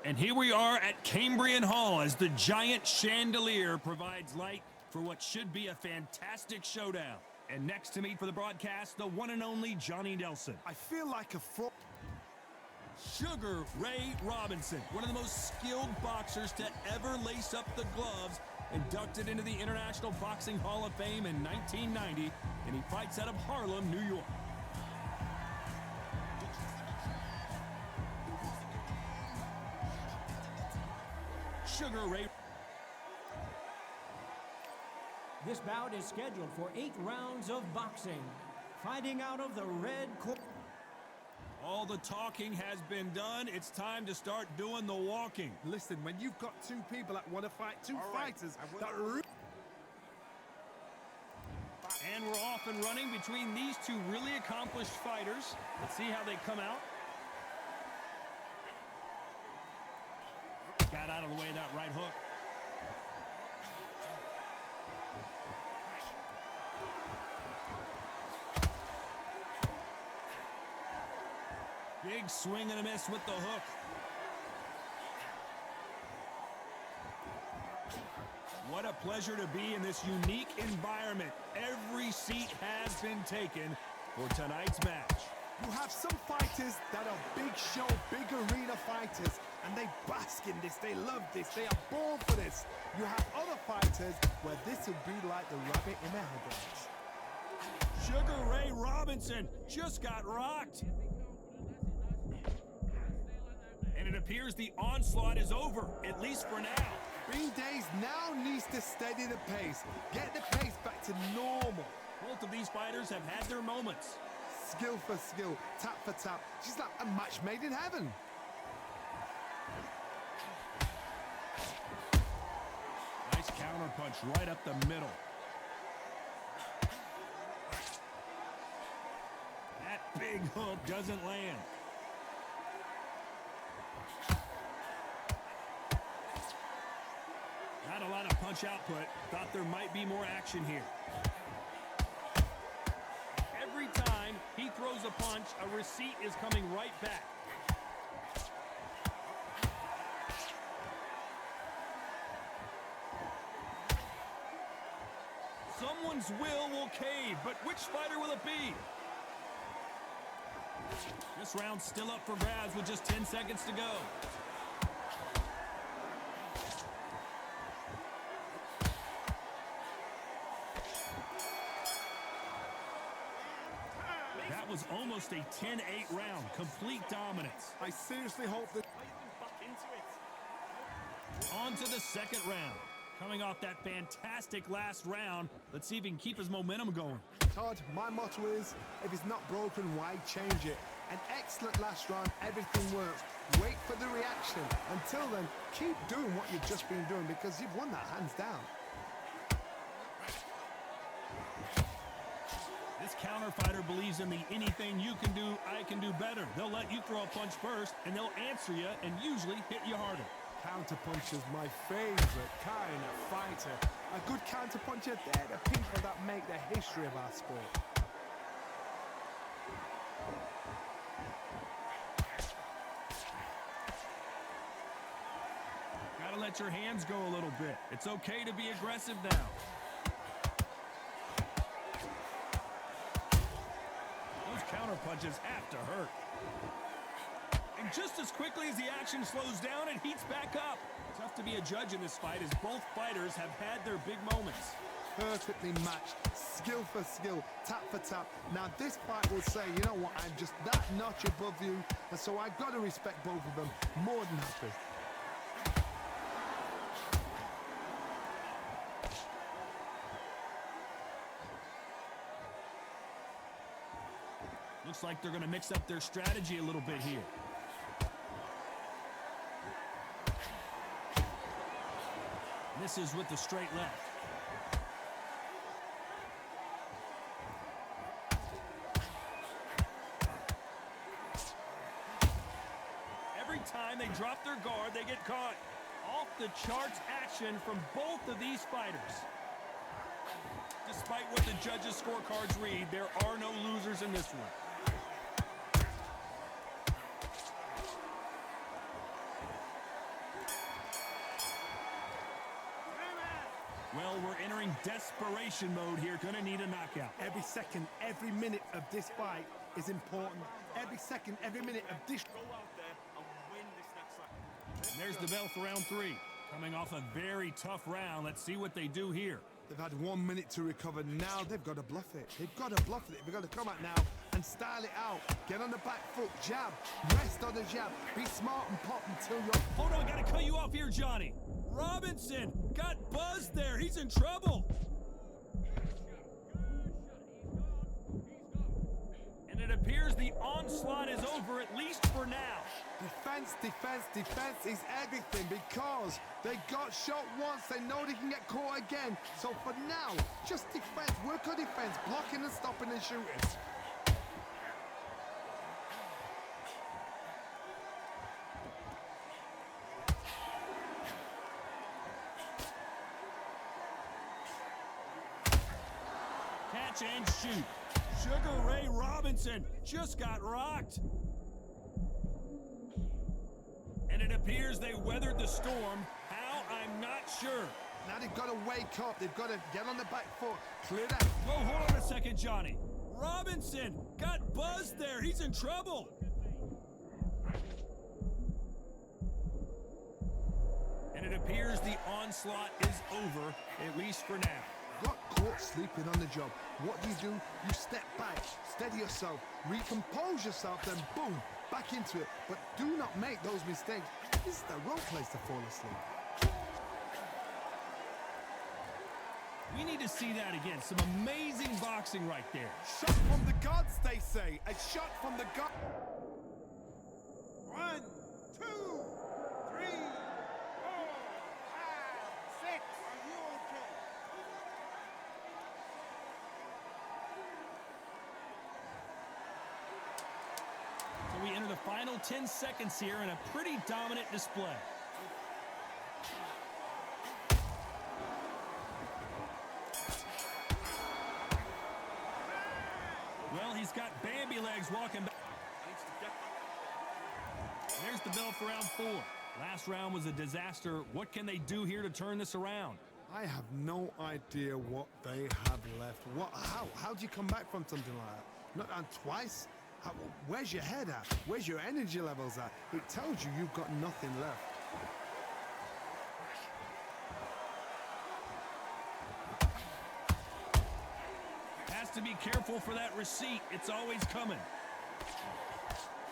And here we are at Cambrian Hall as the giant chandelier provides light for what should be a fantastic showdown. And next to me for the broadcast, the one and only Johnny Nelson. I feel like a fraud. Sugar Ray Robinson, one of the most skilled boxers to ever lace up the gloves, inducted into the International Boxing Hall of Fame in 1990, and he fights out of Harlem, New York. Sugar Ray. This bout is scheduled for 8 rounds of boxing. Fighting out of the red corner. All the talking has been done. It's time to start doing the walking. Listen, when you've got two people that want to fight, two fighters that And we're off and running between these two really accomplished fighters. Let's see how they come out. Got out of the way of that right hook. Big swing and a miss with the hook. What a pleasure to be in this unique environment. Every seat has been taken for tonight's match. You have some fighters that are big show, big arena fighters, and they bask in this, they love this, they are born for this. You have other fighters where this will be like the rabbit in the headlights. Sugar Ray Robinson just got rocked. And it appears the onslaught is over, at least for now. Bean Days now needs to steady the pace, get the pace back to normal. Both of these fighters have had their moments. Skill for skill, tap for tap. She's like a match made in heaven. Nice counter punch right up the middle. That big hook doesn't land. Not a lot of punch output. Thought there might be more action here. Every time he throws a punch, a receipt is coming right back. Someone's will cave, but which fighter will it be? This round's still up for grabs with just 10 seconds to go. That was almost a 10-8 round, complete dominance. I seriously hope that... On to the second round. Coming off that fantastic last round, let's see if he can keep his momentum going. Todd, my motto is, if it's not broken, why change it? An excellent last round, everything works. Wait for the reaction. Until then, keep doing what you've just been doing because you've won that hands down. This counter fighter believes in the anything you can do, I can do better. They'll let you throw a punch first, and they'll answer you and usually hit you harder. Counterpuncher's my favorite kind of fighter. A good counterpuncher, they're the people that make the history of our sport. Gotta let your hands go a little bit. It's okay to be aggressive now. Those counter punches have to hurt. And just as quickly as the action slows down, it heats back up. Tough to be a judge in this fight as both fighters have had their big moments. Perfectly matched, skill for skill, tap for tap. Now this fight will say, you know what, I'm just that notch above you, and so I've got to respect both of them. More than happy. Looks like they're going to mix up their strategy a little bit here. Misses with the straight left. Every time they drop their guard, they get caught. Off the charts action from both of these fighters. Despite what the judges' scorecards read, there are no losers in this one. Well, we're entering desperation mode here. Gonna need a knockout. Every second, every minute of this fight is important. Every second, every minute of this. Go out there and win this next fight. And there's the bell for round 3. Coming off a very tough round. Let's see what they do here. They've had 1 minute to recover. Now they've got to bluff it. They've got to bluff it. They've got to come out now and style it out. Get on the back foot, jab, rest on the jab. Be smart and pop until you're... Hold on, gotta cut you off here, Johnny. Robinson got buzzed there. He's in trouble. And it appears the onslaught is over, at least for now. Defense, defense, defense is everything because they got shot once. They know they can get caught again. So for now, just defense. Work on defense, blocking and stopping and shooting. Catch and shoot. Sugar Ray Robinson just got rocked. And it appears they weathered the storm. How? I'm not sure. Now they've got to wake up. They've got to get on the back foot. Clear that. Whoa, hold on a second, Johnny. Robinson got buzzed there. He's in trouble. And it appears the onslaught is over, at least for now. Got caught sleeping on the job. What do? You step back, steady yourself, recompose yourself, then boom, back into it. But do not make those mistakes. This is the wrong place to fall asleep. We need to see that again. Some amazing boxing right there. Shot from the gods, they say. A shot from the gods. 1, 2, 3, 4, 5, 6. Are you okay? So we enter the final 10 seconds here in a pretty dominant display. Well, he's got Bambi legs walking back. There's the bell for round 4. Last round was a disaster. What can they do here to turn this around? I have no idea what they have left. How do you come back from something like that? Not on twice? Where's your head at? Where's your energy levels at? It tells you you've got nothing left. Has to be careful for that receipt. It's always coming.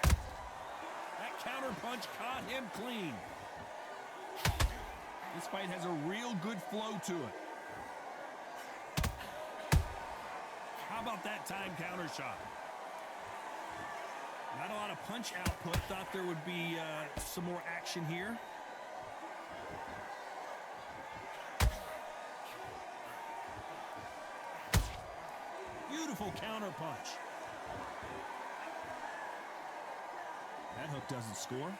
That counter punch caught him clean. This fight has a real good flow to it. How about that time counter shot? Not a lot of punch output. Thought there would be some more action here. Beautiful counter punch. That hook doesn't score.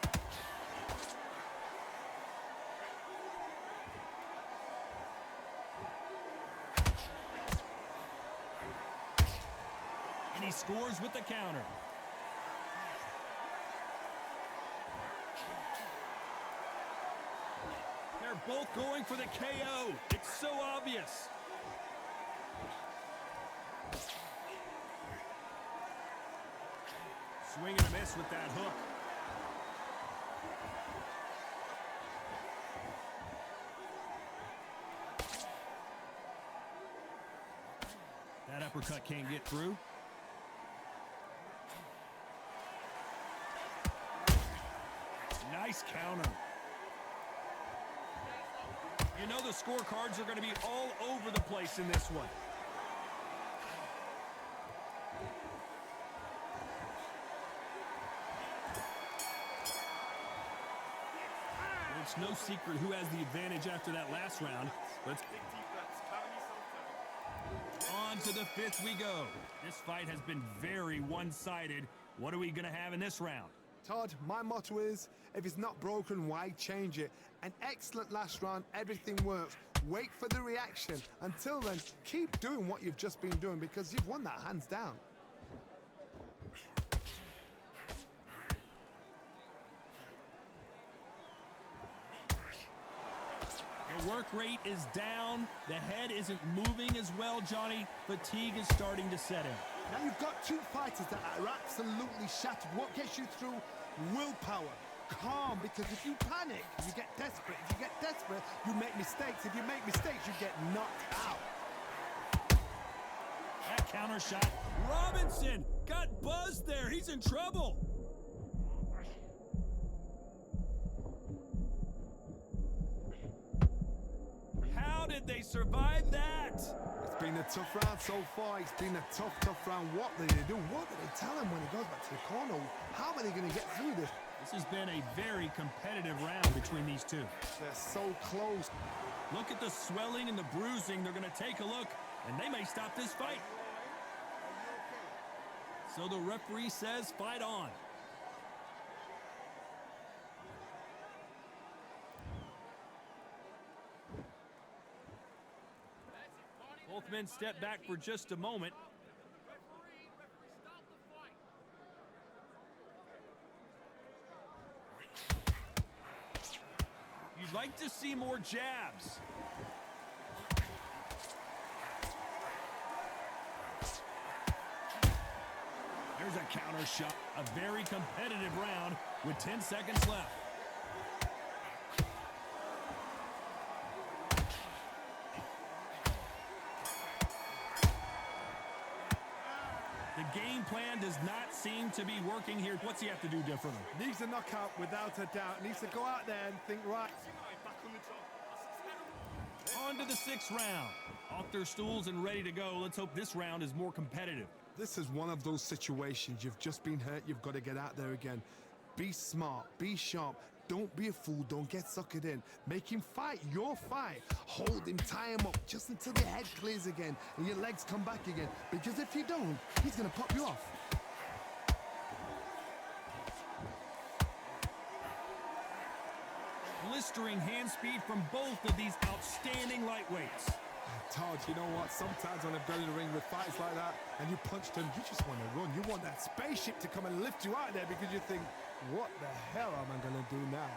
And he scores with the counter. They're both going for the KO. It's so obvious. Swing and a miss with that hook. That uppercut can't get through. Nice counter. You know the scorecards are going to be all over the place in this one. It's no secret who has the advantage after that last round. Let's on to the 5th we go. This fight has been very one-sided. What are we going to have in this round? Todd, my motto is, if it's not broken, why change it? An excellent last round, everything works. Wait for the reaction. Until then, keep doing what you've just been doing because you've won that hands down. The work rate is down. The head isn't moving as well, Johnny. Fatigue is starting to set in. Now you've got two fighters that are absolutely shattered. What gets you through? Willpower. Calm, because if you panic, you get desperate. If you get desperate, you make mistakes. If you make mistakes, you get knocked out. That counter shot. Robinson got buzzed there. He's in trouble. How did they survive that? It's been a tough round so far. It's been a tough round. What do they do? What do they tell him when he goes back to the corner? How are they going to get through this? This has been a very competitive round between these two. They're so close. Look at the swelling and the bruising. They're going to take a look, and they may stop this fight. So the referee says fight on. Both men step back for just a moment. You'd like to see more jabs. There's a counter shot. A very competitive round with 10 seconds left. The game plan does not seem to be working here. What's he have to do differently? Needs a knockout without a doubt. Needs to go out there and think right. Back on the top. On to the 6th round. Off their stools and ready to go. Let's hope this round is more competitive. This is one of those situations. You've just been hurt. You've got to get out there again. Be smart. Be sharp. Don't be a fool. Don't get suckered in. Make him fight your fight. Hold him, tie him up just until the head clears again and your legs come back again. Because if you don't, he's going to pop you off. Blistering hand speed from both of these outstanding lightweights. Todd, you know what? Sometimes when I've gone in the ring with fights like that and you punch them, you just want to run. You want that spaceship to come and lift you out there because you think, what the hell am I going to do now?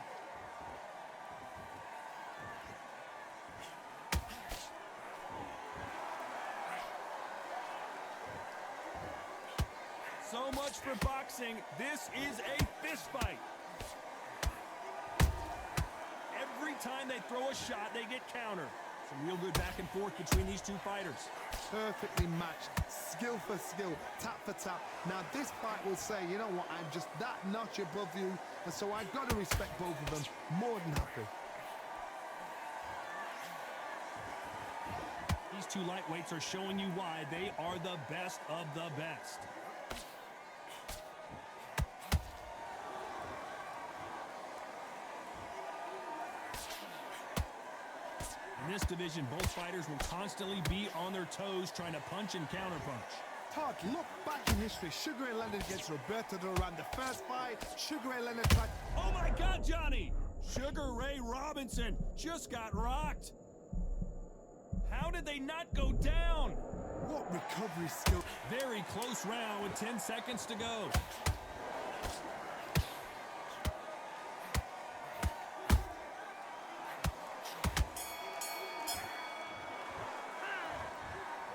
So much for boxing. This is a fist fight. Every time they throw a shot, they get countered. Some real good back and forth between these two fighters. Perfectly matched, skill for skill, tap for tap. Now this fight will say, you know what, I'm just that notch above you, and so I've got to respect both of them more than happy. These two lightweights are showing you why they are the best of the best. In this division, both fighters will constantly be on their toes trying to punch and counterpunch. Todd, look back in history. Sugar Ray Leonard against Roberto Duran. The first fight, Sugar Ray Leonard tried... Oh my God, Johnny! Sugar Ray Robinson just got rocked. How did they not go down? What recovery skill. Very close round with 10 seconds to go.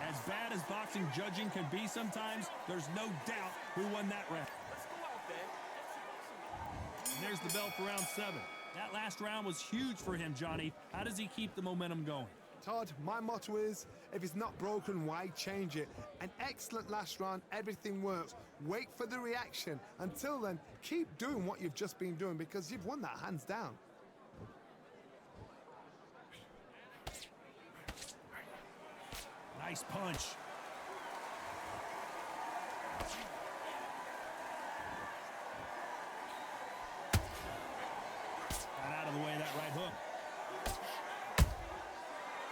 As bad as boxing judging can be sometimes, there's no doubt who won that round. Let's go out there. And there's the bell for round 7. That last round was huge for him, Johnny. How does he keep the momentum going? Todd, my motto is, if it's not broken, why change it? An excellent last round, everything works. Wait for the reaction. Until then, keep doing what you've just been doing because you've won that hands down. Nice punch. Got out of the way of that right hook.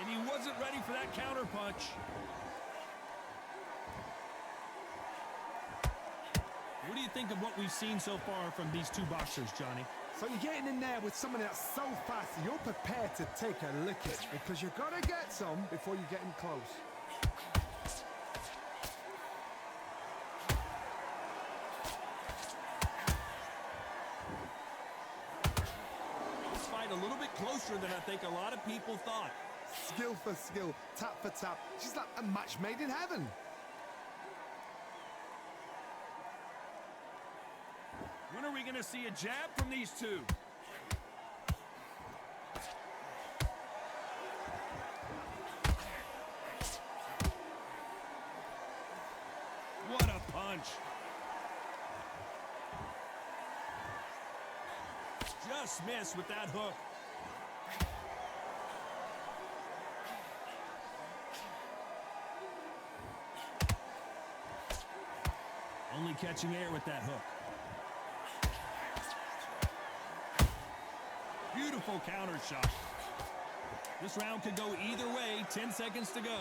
And he wasn't ready for that counter punch. What do you think of what we've seen so far from these two boxers, Johnny? So you're getting in there with someone that's so fast, you're prepared to take a lick it because you've got to get some before you get in close. closer than I think a lot of people thought. Skill for skill, tap for tap. She's like a match made in heaven. When are we going to see a jab from these two? What a punch. Just missed with that hook. Only catching air with that hook. Beautiful counter shot. This round could go either way. 10 seconds to go.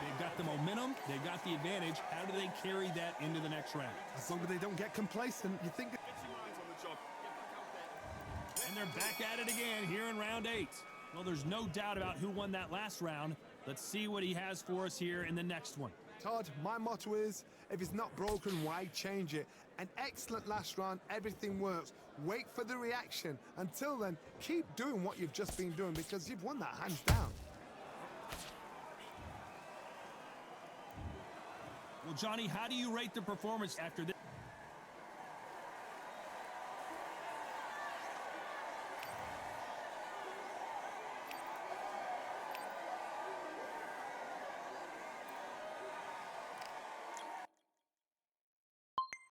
They've got the momentum. They've got the advantage. How do they carry that into the next round? As long as they don't get complacent, you think... Get your minds on the job. Get back out there. And they're back at it again here in round 8. Well, there's no doubt about who won that last round. Let's see what he has for us here in the next one. Todd, my motto is, if it's not broken, why change it? An excellent last round, everything works. Wait for the reaction. Until then, keep doing what you've just been doing because you've won that hands down. Well, Johnny, how do you rate the performance after this?